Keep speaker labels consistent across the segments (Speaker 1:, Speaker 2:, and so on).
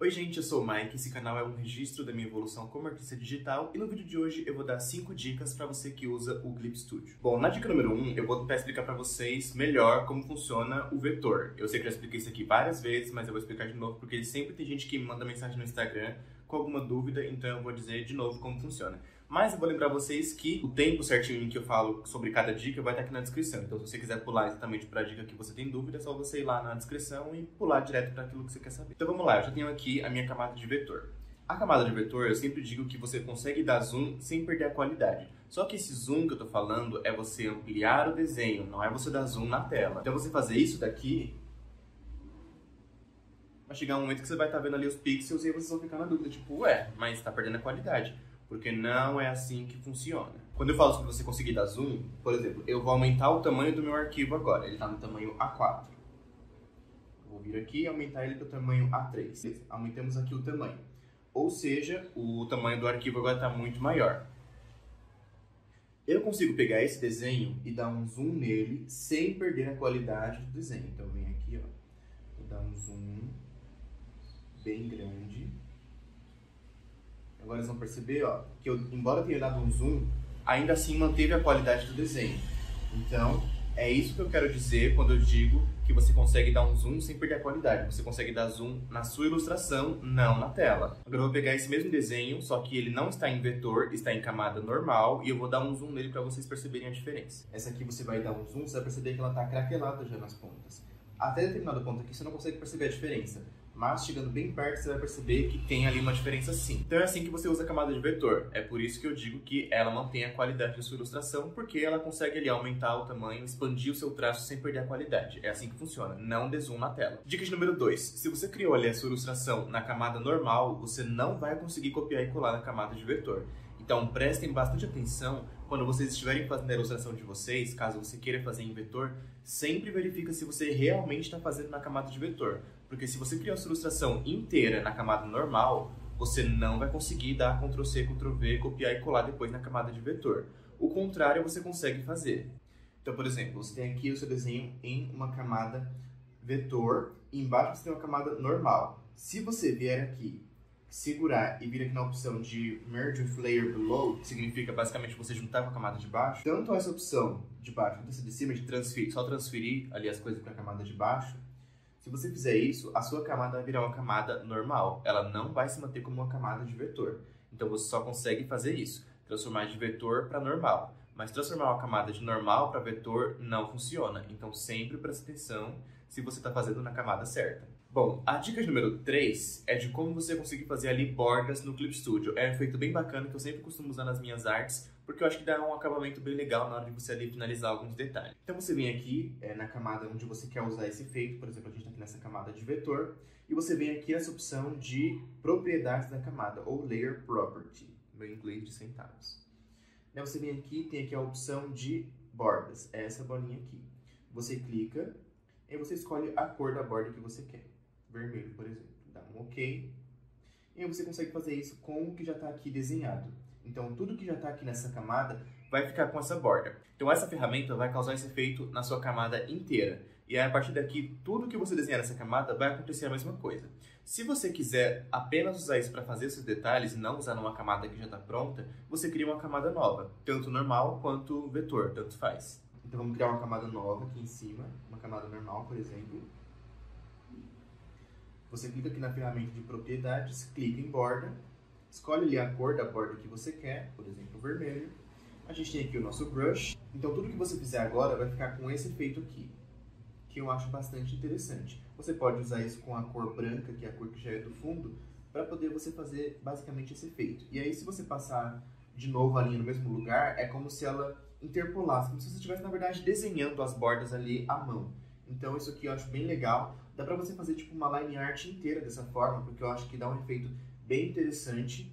Speaker 1: Oi gente, eu sou o Mike, esse canal é um registro da minha evolução como artista digital e no vídeo de hoje eu vou dar 5 dicas para você que usa o Clip Studio. Bom, na dica número 1 eu vou tentar explicar para vocês melhor como funciona o vetor. Eu sei que eu já expliquei isso aqui várias vezes, mas eu vou explicar de novo porque sempre tem gente que me manda mensagem no Instagram com alguma dúvida, então eu vou dizer de novo como funciona. Mas eu vou lembrar vocês que o tempo certinho em que eu falo sobre cada dica vai estar aqui na descrição. Então se você quiser pular exatamente para a dica que você tem dúvida, é só você ir lá na descrição e pular direto para aquilo que você quer saber. Então vamos lá, eu já tenho aqui a minha camada de vetor. A camada de vetor, eu sempre digo que você consegue dar zoom sem perder a qualidade. Só que esse zoom que eu tô falando é você ampliar o desenho, não é você dar zoom na tela. Então você fazer isso daqui, vai chegar um momento que você vai estar vendo ali os pixels e aí vocês vão ficar na dúvida, tipo, ué, mas tá perdendo a qualidade. Porque não é assim que funciona. Quando eu falo sobre você conseguir dar zoom, por exemplo, eu vou aumentar o tamanho do meu arquivo agora. Ele está no tamanho A4. Eu vou vir aqui e aumentar ele para o tamanho A3. Aumentamos aqui o tamanho. Ou seja, o tamanho do arquivo agora está muito maior. Eu consigo pegar esse desenho e dar um zoom nele sem perder a qualidade do desenho. Então eu venho aqui, ó, vou dar um zoom bem grande. Agora vocês vão perceber, ó, que eu, embora eu tenha dado um zoom, ainda assim manteve a qualidade do desenho. Então, é isso que eu quero dizer quando eu digo que você consegue dar um zoom sem perder a qualidade. Você consegue dar zoom na sua ilustração, não na tela. Agora eu vou pegar esse mesmo desenho, só que ele não está em vetor, está em camada normal, e eu vou dar um zoom nele para vocês perceberem a diferença. Essa aqui você vai dar um zoom, você vai perceber que ela está craquelada já nas pontas. Até determinado ponto aqui você não consegue perceber a diferença. Mas chegando bem perto você vai perceber que tem ali uma diferença sim. Então é assim que você usa a camada de vetor. É por isso que eu digo que ela mantém a qualidade da sua ilustração, porque ela consegue ali aumentar o tamanho, expandir o seu traço sem perder a qualidade. É assim que funciona, não dê zoom na tela. Dica de número 2. Se você criou ali a sua ilustração na camada normal, você não vai conseguir copiar e colar na camada de vetor. Então prestem bastante atenção quando vocês estiverem fazendo a ilustração de vocês, caso você queira fazer em vetor, sempre verifica se você realmente está fazendo na camada de vetor. Porque se você criar a sua ilustração inteira na camada normal, você não vai conseguir dar Ctrl+C, Ctrl+V, copiar e colar depois na camada de vetor. O contrário você consegue fazer. Então, por exemplo, você tem aqui o seu desenho em uma camada vetor e embaixo você tem uma camada normal. Se você vier aqui, segurar e vir aqui na opção de Merge with Layer Below, que significa basicamente você juntar com a camada de baixo, tanto essa opção de baixo quanto essa de cima, de transferir, só transferir ali as coisas para a camada de baixo, se você fizer isso, a sua camada vai virar uma camada normal. Ela não vai se manter como uma camada de vetor. Então você só consegue fazer isso, transformar de vetor para normal. Mas transformar uma camada de normal para vetor não funciona. Então sempre preste atenção se você está fazendo na camada certa. Bom, a dica número 3 é de como você conseguir fazer ali bordas no Clip Studio. É um efeito bem bacana que eu sempre costumo usar nas minhas artes, porque eu acho que dá um acabamento bem legal na hora de você ali finalizar alguns detalhes. Então você vem aqui na camada onde você quer usar esse efeito, por exemplo, a gente está aqui nessa camada de vetor, e você vem aqui nessa opção de propriedades da camada, ou Layer Property, meu inglês de centavos. Então você vem aqui, tem aqui a opção de bordas, é essa bolinha aqui. Você clica e você escolhe a cor da borda que você quer. Vermelho, por exemplo. Dá um OK. E aí você consegue fazer isso com o que já está aqui desenhado. Então, tudo que já está aqui nessa camada vai ficar com essa borda. Então, essa ferramenta vai causar esse efeito na sua camada inteira. E aí, a partir daqui, tudo que você desenhar nessa camada vai acontecer a mesma coisa. Se você quiser apenas usar isso para fazer esses detalhes e não usar numa camada que já está pronta, você cria uma camada nova. Tanto normal quanto vetor, tanto faz. Então, vamos criar uma camada nova aqui em cima. Uma camada normal, por exemplo. Você clica aqui na ferramenta de propriedades, clica em borda, escolhe ali a cor da borda que você quer, por exemplo, vermelho. A gente tem aqui o nosso brush. Então tudo que você fizer agora vai ficar com esse efeito aqui, que eu acho bastante interessante. Você pode usar isso com a cor branca, que é a cor que já é do fundo, para poder você fazer basicamente esse efeito. E aí se você passar de novo a linha no mesmo lugar, é como se ela interpolasse, como se você estivesse na verdade desenhando as bordas ali à mão. Então isso aqui eu acho bem legal. Dá pra você fazer tipo uma line art inteira dessa forma, porque eu acho que dá um efeito bem interessante.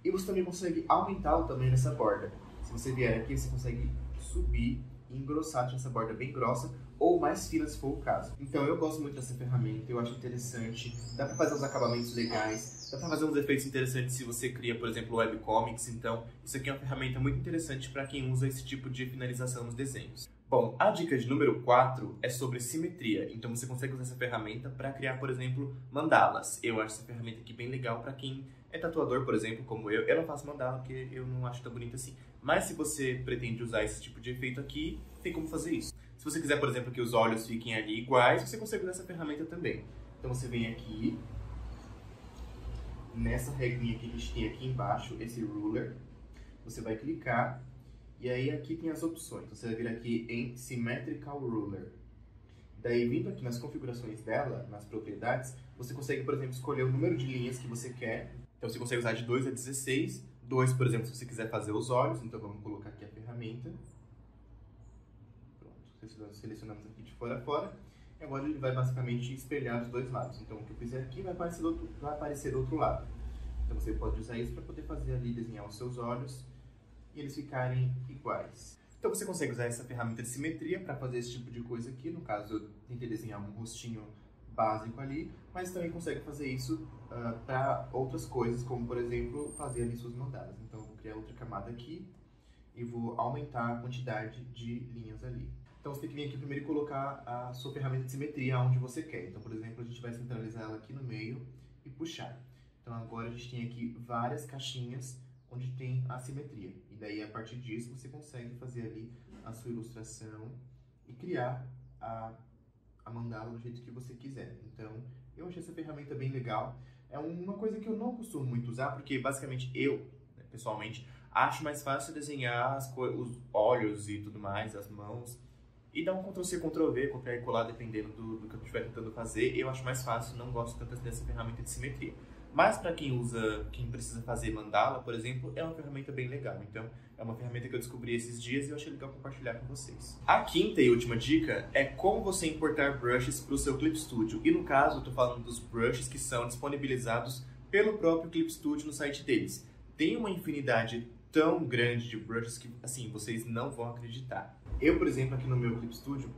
Speaker 1: E você também consegue aumentar o tamanho dessa borda. Se você vier aqui, você consegue subir e engrossar, deixar essa borda bem grossa, ou mais fina se for o caso. Então eu gosto muito dessa ferramenta, eu acho interessante. Dá pra fazer uns acabamentos legais, dá pra fazer uns efeitos interessantes se você cria, por exemplo, webcomics. Então isso aqui é uma ferramenta muito interessante para quem usa esse tipo de finalização nos desenhos. Bom, a dica de número 4 é sobre simetria. Então você consegue usar essa ferramenta para criar, por exemplo, mandalas. Eu acho essa ferramenta aqui bem legal para quem é tatuador, por exemplo, como eu. Eu não faço mandala porque eu não acho tão bonito assim. Mas se você pretende usar esse tipo de efeito aqui, tem como fazer isso. Se você quiser, por exemplo, que os olhos fiquem ali iguais, você consegue usar essa ferramenta também. Então você vem aqui, nessa regrinha que a gente tem aqui embaixo, esse ruler, você vai clicar. E aí aqui tem as opções, você vai vir aqui em Symmetrical Ruler. Daí vindo aqui nas configurações dela, nas propriedades, você consegue, por exemplo, escolher o número de linhas que você quer. Então você consegue usar de 2 a 16, 2, por exemplo, se você quiser fazer os olhos, então vamos colocar aqui a ferramenta. Pronto, selecionamos aqui de fora a fora. E agora ele vai basicamente espelhar os dois lados. Então o que eu fizer aqui vai aparecer do outro lado. Então você pode usar isso para poder fazer ali, desenhar os seus olhos e eles ficarem iguais. Então você consegue usar essa ferramenta de simetria para fazer esse tipo de coisa aqui. No caso, eu tentei desenhar um rostinho básico ali, mas também consegue fazer isso para outras coisas, como por exemplo, fazer ali suas mandalas. Então eu vou criar outra camada aqui e vou aumentar a quantidade de linhas ali. Então você tem que vir aqui primeiro e colocar a sua ferramenta de simetria onde você quer. Então, por exemplo, a gente vai centralizar ela aqui no meio e puxar. Então agora a gente tem aqui várias caixinhas onde tem a simetria. E daí, a partir disso, você consegue fazer ali a sua ilustração e criar a mandala do jeito que você quiser. Então, eu achei essa ferramenta bem legal. É uma coisa que eu não costumo muito usar, porque basicamente eu, né, pessoalmente, acho mais fácil desenhar os olhos e tudo mais, as mãos, e dar um Ctrl+C, Ctrl+V, copiar e colar, dependendo do que eu estiver tentando fazer. Eu acho mais fácil, não gosto tanto dessa ferramenta de simetria. Mas para quem precisa fazer mandala, por exemplo, é uma ferramenta bem legal. Então, é uma ferramenta que eu descobri esses dias e eu achei legal compartilhar com vocês. A quinta e última dica é como você importar brushes para o seu Clip Studio. E no caso, eu estou falando dos brushes que são disponibilizados pelo próprio Clip Studio no site deles. Tem uma infinidade tão grande de brushes que, assim, vocês não vão acreditar. Eu, por exemplo, aqui no meu Clip Studio,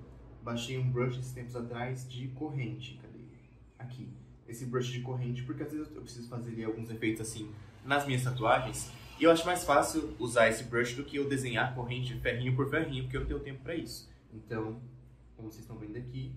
Speaker 1: baixei um brush esses tempos atrás de corrente. Cadê? Aqui. Esse brush de corrente, porque às vezes eu preciso fazer ali alguns efeitos assim nas minhas tatuagens, e eu acho mais fácil usar esse brush do que eu desenhar corrente ferrinho por ferrinho, porque eu não tenho tempo para isso. Então, como vocês estão vendo aqui,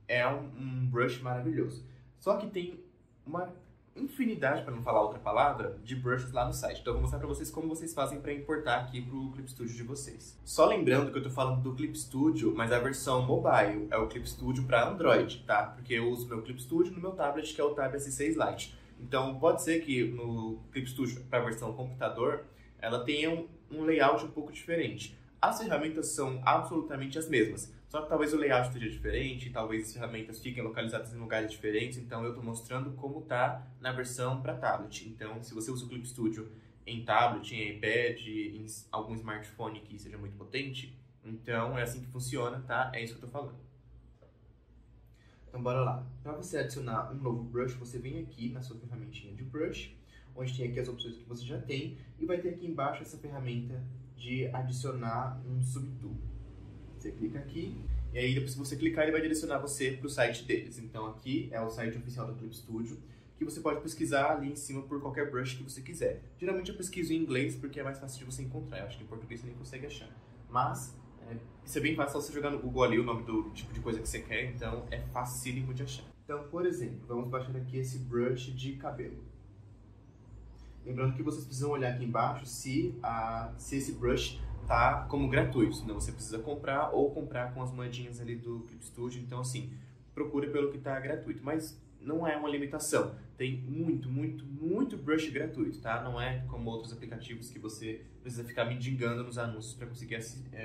Speaker 1: é um brush maravilhoso. Só que tem uma infinidade, para não falar outra palavra, de brushes lá no site. Então eu vou mostrar para vocês como vocês fazem para importar aqui para o Clip Studio de vocês. Só lembrando que eu estou falando do Clip Studio, mas a versão mobile é o Clip Studio para Android, tá? Porque eu uso meu Clip Studio no meu tablet, que é o Tab S6 Lite. Então pode ser que no Clip Studio para a versão computador, ela tenha um layout um pouco diferente. As ferramentas são absolutamente as mesmas, só que talvez o layout esteja diferente, talvez as ferramentas fiquem localizadas em lugares diferentes, então eu estou mostrando como está na versão para tablet. Então, se você usa o Clip Studio em tablet, em iPad, em algum smartphone que seja muito potente, então é assim que funciona, tá? É isso que eu estou falando. Então, bora lá. Para você adicionar um novo brush, você vem aqui na sua ferramentinha de brush, onde tem aqui as opções que você já tem, e vai ter aqui embaixo essa ferramenta de adicionar um subtool. Você clica aqui, e aí depois que você clicar, ele vai direcionar você para o site deles. Então aqui é o site oficial do Clip Studio, que você pode pesquisar ali em cima por qualquer brush que você quiser. Geralmente eu pesquiso em inglês porque é mais fácil de você encontrar. Eu acho que em português você nem consegue achar. Mas isso é bem fácil, você jogar no Google ali o nome do tipo de coisa que você quer, então é facílimo de achar. Então, por exemplo, vamos baixar aqui esse brush de cabelo. Lembrando que vocês precisam olhar aqui embaixo se esse brush tá como gratuito, senão você precisa comprar ou comprar com as moedinhas ali do Clip Studio. Então, assim, procure pelo que tá gratuito, mas não é uma limitação. Tem muito brush gratuito, tá? Não é como outros aplicativos que você precisa ficar mendigando nos anúncios para conseguir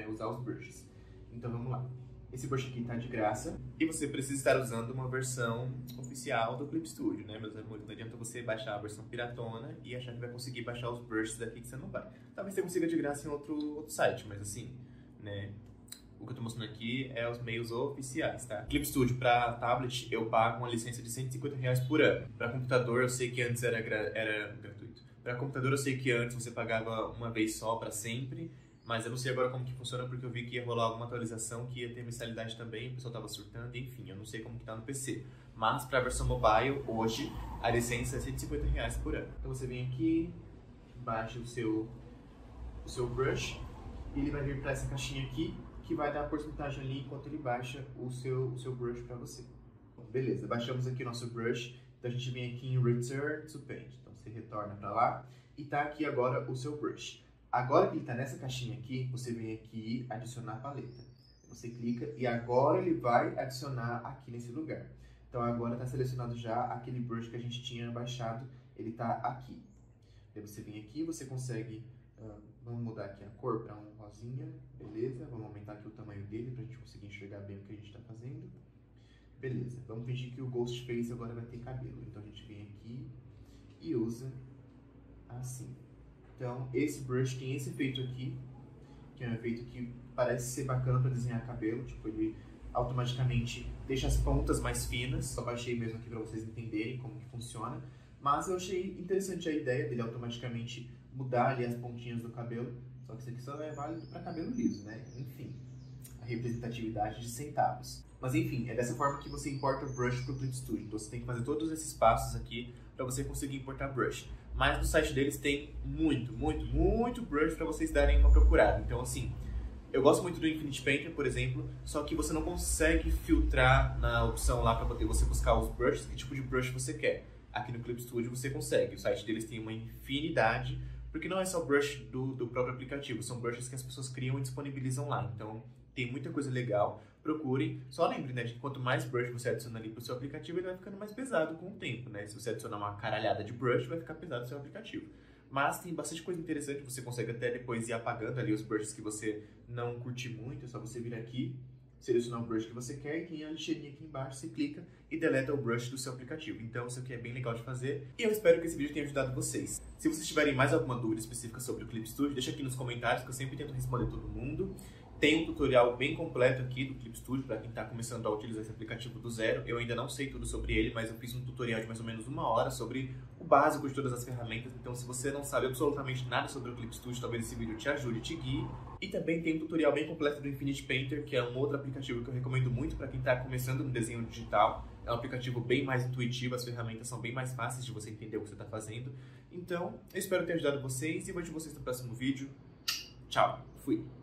Speaker 1: usar os brushes. Então, vamos lá. Esse brush aqui tá de graça e você precisa estar usando uma versão oficial do Clip Studio, né, meus amores? Não adianta você baixar a versão piratona e achar que vai conseguir baixar os brushes daqui que você não vai. Talvez você consiga de graça em outro site, mas assim, né, o que eu tô mostrando aqui é os meios oficiais, tá? Clip Studio para tablet eu pago uma licença de R$150 por ano. Para computador eu sei que antes era gratuito. Para computador eu sei que antes você pagava uma vez só para sempre. Mas eu não sei agora como que funciona, porque eu vi que ia rolar alguma atualização que ia ter mensalidade também, o pessoal tava surtando, enfim, eu não sei como que tá no PC. Mas para a versão mobile, hoje, a licença é R$150 por ano. Então você vem aqui, baixa o seu brush, e ele vai vir para essa caixinha aqui, que vai dar a porcentagem ali enquanto ele baixa o seu brush para você. Bom, beleza, baixamos aqui o nosso brush, então a gente vem aqui em Return to Paint. Então você retorna para lá e tá aqui agora o seu brush. Agora que ele está nessa caixinha aqui, você vem aqui adicionar paleta. Você clica e agora ele vai adicionar aqui nesse lugar. Então agora está selecionado já aquele brush que a gente tinha baixado, ele está aqui. Daí você vem aqui, você consegue, vamos mudar aqui a cor para um rosinha, beleza? Vamos aumentar aqui o tamanho dele para a gente conseguir enxergar bem o que a gente está fazendo. Beleza, vamos fingir que o Ghostface agora vai ter cabelo. Então a gente vem aqui e usa assim. Então esse brush tem esse efeito aqui, que é um efeito que parece ser bacana para desenhar cabelo, tipo ele automaticamente deixa as pontas mais finas. Só baixei mesmo aqui para vocês entenderem como que funciona. Mas eu achei interessante a ideia dele automaticamente mudar ali as pontinhas do cabelo. Só que isso aqui só é válido para cabelo liso, né? Enfim, a representatividade de centavos. Mas enfim, é dessa forma que você importa o brush para o Clip Studio. Então você tem que fazer todos esses passos aqui para você conseguir importar brush. Mas no site deles tem muito brush para vocês darem uma procurada. Então assim, eu gosto muito do Infinity Painter, por exemplo, só que você não consegue filtrar na opção lá para poder você buscar os brushes, que tipo de brush você quer. Aqui no Clip Studio você consegue. O site deles tem uma infinidade, porque não é só brush do próprio aplicativo, são brushes que as pessoas criam e disponibilizam lá. Então tem muita coisa legal, procurem. Só lembre, né, de que quanto mais brush você adiciona ali pro seu aplicativo, ele vai ficando mais pesado com o tempo, né? Se você adicionar uma caralhada de brush, vai ficar pesado o seu aplicativo. Mas tem bastante coisa interessante, você consegue até depois ir apagando ali os brushes que você não curte muito, é só você vir aqui, selecionar o brush que você quer e tem a lixeirinha aqui embaixo, você clica e deleta o brush do seu aplicativo. Então isso aqui é bem legal de fazer e eu espero que esse vídeo tenha ajudado vocês. Se vocês tiverem mais alguma dúvida específica sobre o Clip Studio, deixa aqui nos comentários que eu sempre tento responder todo mundo. Tem um tutorial bem completo aqui do Clip Studio para quem está começando a utilizar esse aplicativo do zero. Eu ainda não sei tudo sobre ele, mas eu fiz um tutorial de mais ou menos 1 hora sobre o básico de todas as ferramentas. Então se você não sabe absolutamente nada sobre o Clip Studio, talvez esse vídeo te ajude e te guie. E também tem um tutorial bem completo do Infinity Painter, que é um outro aplicativo que eu recomendo muito para quem está começando no desenho digital. É um aplicativo bem mais intuitivo, as ferramentas são bem mais fáceis de você entender o que você está fazendo. Então, eu espero ter ajudado vocês e vejo vocês no próximo vídeo. Tchau, fui!